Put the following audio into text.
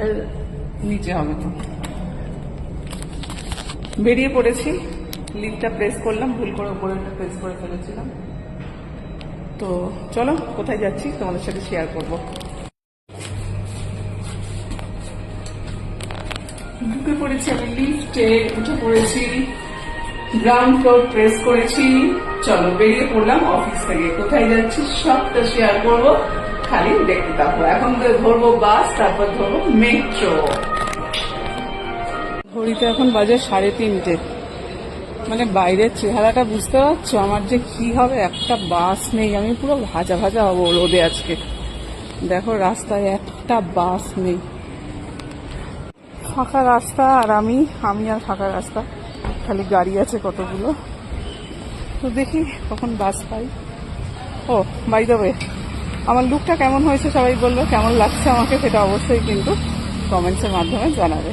এর নিচে হবে তো। বেরিয়ে পড়েছি, লিফটটা প্রেস করলাম, ভুল করে উপরে প্রেস করে ফেলেছিলাম। তো চলো কোথায় যাচ্ছি তোমাদের সাথে শেয়ার করবো। ঢুকে পড়েছি আমি লিফটে, উঠে পড়েছি, গ্রাউন্ড ফ্লোর প্রেস করেছি। চলো বেরিয়ে পড়লাম অফিস থেকে। কোথায় যাচ্ছি সবটা শেয়ার করবো, খালি দেখতে থাকবো। এখন ধরবো বাস, তারপর ধরবো মেট্রো। ঘড়িতে এখন বাজে 3:30। মানে বাইরের চেহারাটা বুঝতে পারছো আমার যে কি হবে, একটা বাস নেই, আমি পুরো ভাজা ভাজা হবো রোদে আজকে। দেখো রাস্তায় একটা বাস নেই, ফাঁকা রাস্তা, আর আমি আর ফাঁকা রাস্তা, খালি গাড়ি আছে কতগুলো। তো দেখি কখন বাস পাই। ও বাই দ্য ওয়ে, আমার লুকটা কেমন হয়েছে সবাই বলবে, কেমন লাগছে আমাকে সেটা অবশ্যই কিন্তু কমেন্টসের মাধ্যমে জানাবে।